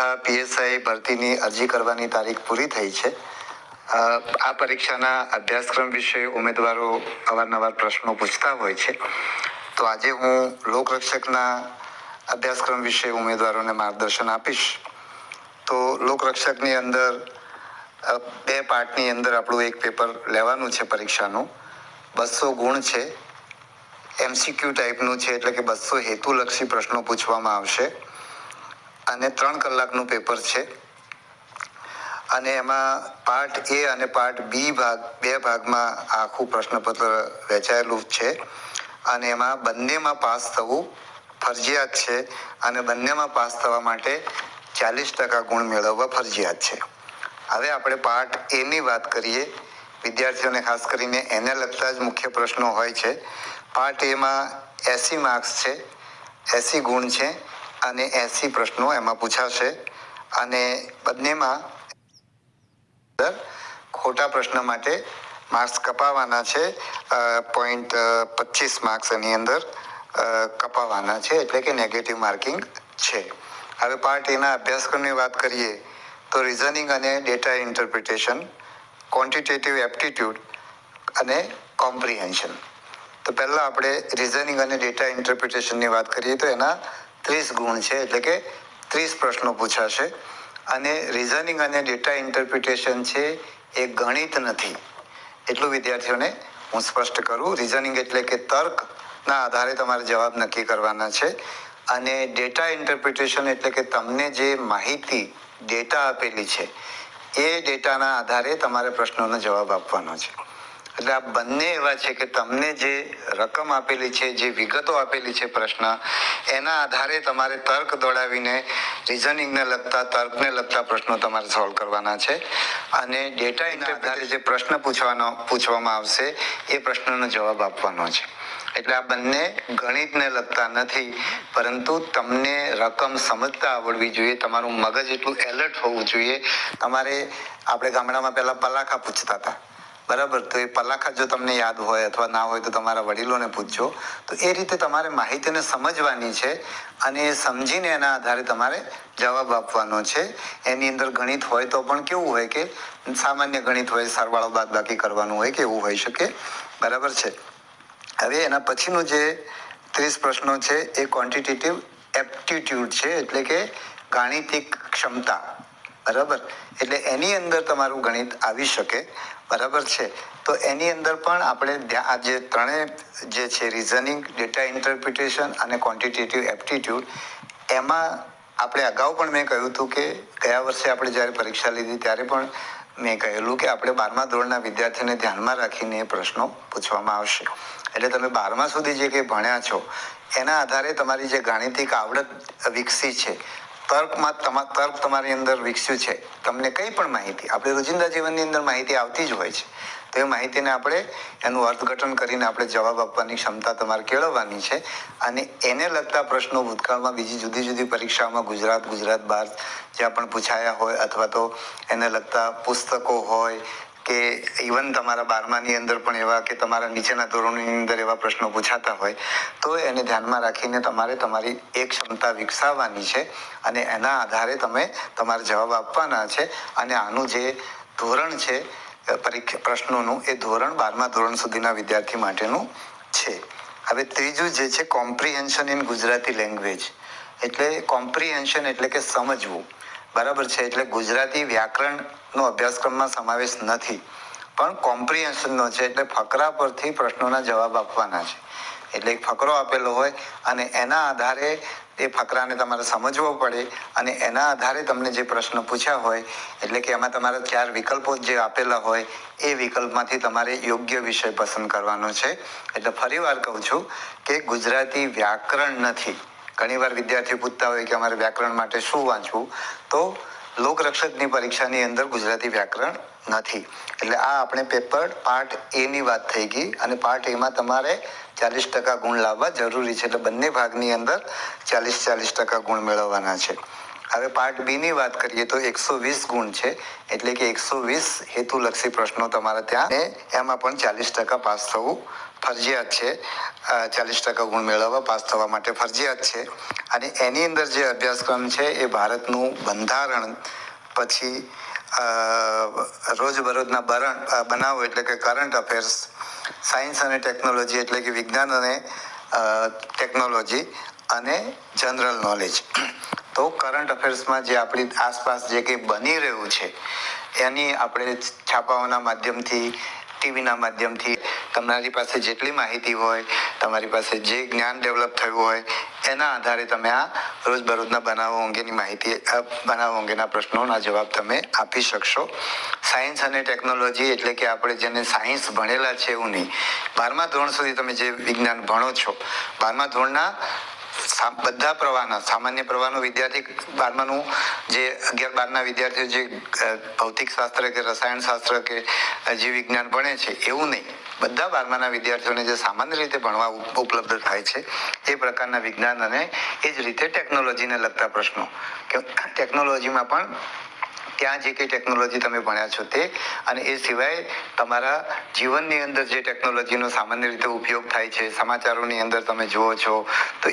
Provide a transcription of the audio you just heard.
તથા પીએસઆઈ ભરતીની અરજી કરવાની તારીખ પૂરી થઈ છે. આ પરીક્ષાના અભ્યાસક્રમ વિશે ઉમેદવારો અવારનવાર પ્રશ્નો પૂછતા હોય છે, તો આજે હું લોકરક્ષકના અભ્યાસક્રમ વિશે ઉમેદવારોને માર્ગદર્શન આપીશ. તો લોકરક્ષકની અંદર બે પાર્ટની અંદર આપણું એક પેપર લેવાનું છે પરીક્ષાનું. 200 ગુણ છે, એમસીક્યુ ટાઈપનું છે, એટલે કે 200 હેતુલક્ષી પ્રશ્નો પૂછવામાં આવશે અને 3 કલાકનું પેપર છે. અને એમાં પાર્ટ એ અને પાર્ટ બી બે ભાગમાં આખું પ્રશ્નપત્ર વહેંચાયેલું છે અને એમાં બંનેમાં પાસ થવું ફરજિયાત છે અને બંનેમાં પાસ થવા માટે 40% ગુણ મેળવવા ફરજિયાત છે. હવે આપણે પાર્ટ એ ની વાત કરીએ. વિદ્યાર્થીઓને ખાસ કરીને એને લગતા જ મુખ્ય પ્રશ્નો હોય છે. પાર્ટ એમાં 80 માર્ક્સ છે, 80 ગુણ છે અને 80 પ્રશ્નો એમાં પૂછાશે અને બંનેમાં ખોટા પ્રશ્ન માટે માર્ક્સ કપાવવાના છે. 0.25 માર્ક્સ એની અંદર કપાવવાના છે, એટલે કે નેગેટિવ માર્કિંગ છે. હવે પાર્ટ એના અભ્યાસક્રમની વાત કરીએ તો રિઝનિંગ અને ડેટા ઇન્ટરપ્રિટેશન, ક્વોન્ટિટેટિવ એપ્ટિટ્યૂડ અને કોમ્પ્રિહેન્શન. તો પહેલાં આપણે રિઝનિંગ અને ડેટા ઇન્ટરપ્રિટેશનની વાત કરીએ તો એના 30 ગુણ છે, એટલે કે 30 પ્રશ્નો પૂછાશે. અને રિઝનિંગ અને ડેટા ઇન્ટરપ્રિટેશન છે એ ગણિત નથી, એટલું વિદ્યાર્થીઓને હું સ્પષ્ટ કરું. રિઝનિંગ એટલે કે તર્કના આધારે તમારે જવાબ નક્કી કરવાના છે અને ડેટા ઇન્ટરપ્રિટેશન એટલે કે તમને જે માહિતી ડેટા આપેલી છે એ ડેટાના આધારે તમારે પ્રશ્નોનો જવાબ આપવાનો છે. એટલે આ બંને એવા છે કે તમને જે રકમ આપેલી છે, જે વિગતો આપેલી છે પ્રશ્ન, એના આધારે તમારે તર્ક દોડાવીને રિઝનિંગને લગતા, તર્કને લગતા પ્રશ્નો તમારે સોલ્વ કરવાના છે અને ડેટાના આધારે જે પ્રશ્ન પૂછવામાં આવશે એ પ્રશ્નનો જવાબ આપવાનો છે. એટલે આ બંને ગણિતને લગતા નથી, પરંતુ તમને રકમ સમજતા આવડવી જોઈએ, તમારું મગજ એટલું એલર્ટ હોવું જોઈએ. તમારે આપણે ગામડામાં પહેલા પલાખા પૂછતા હતા, બરાબર? તો એ પલાખા જો તમને યાદ હોય અથવા ના હોય તો તમારા વડીલોને પૂછજો. તો એ રીતે તમારે માહિતીને સમજવાની છે અને એ સમજીને એના આધારે તમારે જવાબ આપવાનો છે. એની અંદર ગણિત હોય તો પણ કેવું હોય કે સામાન્ય ગણિત હોય, સરવાળો બાદબાકી કરવાનું હોય કે એવું હોઈ શકે, બરાબર છે? હવે એના પછીનું જે 30 પ્રશ્નો છે એ ક્વોન્ટિટેટિવ એપ્ટિટ્યૂડ છે, એટલે કે ગાણિતિક ક્ષમતા, બરાબર? એટલે એની અંદર તમારું ગણિત આવી શકે, બરાબર છે? તો એની અંદર પણ આપણે આ જે ત્રણેય જે છે રિઝનિંગ, ડેટા ઇન્ટરપ્રિટેશન અને ક્વોન્ટિટેટિવ એપ્ટિટ્યૂડ, એમાં આપણે અગાઉ પણ મેં કહ્યું હતું કે ગયા વર્ષે આપણે જ્યારે પરીક્ષા લીધી ત્યારે પણ મેં કહેલું કે આપણે 12મા ધોરણના વિદ્યાર્થીને ધ્યાનમાં રાખીને એ પ્રશ્નો પૂછવામાં આવશે. એટલે તમે 12મા સુધી જે કંઈ ભણ્યા છો એના આધારે તમારી જે ગાણિતિક આવડત વિકસી છે, તર્ક તમારી અંદર વિકસ્યું છે, તમને કંઈ પણ માહિતી આપણે રોજિંદા જીવનની અંદર માહિતી આવતી જ હોય છે, તો એ માહિતીને આપણે એનું અર્થઘટન કરીને આપણે જવાબ આપવાની ક્ષમતા તમારે કેળવવાની છે. અને એને લગતા પ્રશ્નો ભૂતકાળમાં બીજી જુદી જુદી પરીક્ષાઓમાં ગુજરાત બહાર જ્યાં પણ પૂછાયા હોય અથવા તો એને લગતા પુસ્તકો હોય કે ઇવન તમારા 12માની અંદર પણ એવા કે તમારા નીચેના ધોરણોની અંદર એવા પ્રશ્નો પૂછાતા હોય, તો એને ધ્યાનમાં રાખીને તમારે તમારી એક ક્ષમતા વિકસાવવાની છે અને એના આધારે તમે તમારા જવાબ આપવાના છે. અને આનું જે ધોરણ છે પ્રશ્નોનું, એ ધોરણ 12મા ધોરણ સુધીના વિદ્યાર્થી માટેનું છે. હવે ત્રીજું જે છે કોમ્પ્રિહેન્શન ઇન ગુજરાતી લેંગ્વેજ, એટલે કોમ્પ્રિહેન્શન એટલે કે સમજવું, બરાબર છે? એટલે ગુજરાતી વ્યાકરણનો અભ્યાસક્રમમાં સમાવેશ નથી, પણ કોમ્પ્રિહેન્શનનો છે, એટલે ફકરા પરથી પ્રશ્નોના જવાબ આપવાના છે. એટલે એક ફકરો આપેલો હોય અને એના આધારે એ ફકરાને તમારે સમજવો પડે અને એના આધારે તમને જે પ્રશ્ન પૂછ્યા હોય, એટલે કે એમાં તમારા 4 વિકલ્પો જે આપેલા હોય એ વિકલ્પમાંથી તમારે યોગ્ય વિષય પસંદ કરવાનો છે. એટલે ફરીવાર કહું છું કે ગુજરાતી વ્યાકરણ નથી. ઘણીવાર વિદ્યાર્થીઓ પૂછતા હોય કે અમારે વ્યાકરણ માટે શું વાંચવું, તો લોકરક્ષકની પરીક્ષાની અંદર ગુજરાતી વ્યાકરણ નથી. એટલે આ આપણે પેપર પાર્ટ એ ની વાત થઈ ગઈ અને પાર્ટ એમાં તમારે 40% ગુણ લાવવા જરૂરી છે. એટલે બંને ભાગની અંદર 40% ગુણ મેળવવાના છે. હવે પાર્ટ બી ની વાત કરીએ તો 120 ગુણ છે, એટલે કે 120 હેતુલક્ષી પ્રશ્નો તમારે ત્યાં, એમાં પણ 40% પાસ થવું ફરજિયાત છે. 40% ગુણ મેળવવા પાસ થવા માટે ફરજિયાત છે. અને એની અંદર જે અભ્યાસક્રમ છે એ ભારતનું બંધારણ, પછી રોજબરોજના બનાવો એટલે કે કરંટ અફેર્સ, સાયન્સ અને ટેકનોલોજી એટલે કે વિજ્ઞાન અને ટેકનોલોજી, અને જનરલ નોલેજ. તો કરંટ અફેર્સમાં જે આપણી આસપાસ જે કંઈ બની રહ્યું છે એની આપણે છાપાઓના માધ્યમથી, ટીવીના માધ્યમથી, તમારી પાસે જેટલી માહિતી હોય, તમારી પાસે જે જ્ઞાન ડેવલપ થયું હોય, એના આધારે તમે આ રોજબરોજના બનાવો અંગેની માહિતી, બનાવો અંગેના પ્રશ્નોના જવાબ તમે આપી શકશો. સાયન્સ અને ટેકનોલોજી એટલે કે આપણે જેને સાયન્સ ભણેલા છે એવું નહીં, 12મા ધોરણ સુધી તમે જે વિજ્ઞાન ભણો છો, 12મા ધોરણના બધા પ્રવાહના, સામાન્ય પ્રવાહનો વિદ્યાર્થી 12માનું જે 11-12ના વિદ્યાર્થીઓ જે ભૌતિક શાસ્ત્ર કે રસાયણ શાસ્ત્ર કે જીવ વિજ્ઞાન ભણે છે એવું નહીં, બધા 12માના વિદ્યાર્થીઓને જે સામાન્ય રીતે ભણવા ઉપલબ્ધ થાય છે એ પ્રકારના વિજ્ઞાન અને એ જ રીતે ટેકનોલોજીને લગતા પ્રશ્નો, કે ટેકનોલોજીમાં પણ ત્યાં જે કંઈ ટેકનોલોજી તમે ભણ્યા છો તે, અને એ સિવાય તમારા જીવનની અંદર જે ટેકનોલોજીનો સામાન્ય રીતે ઉપયોગ થાય છે, સમાચારોની અંદર તમે જુઓ છો, તો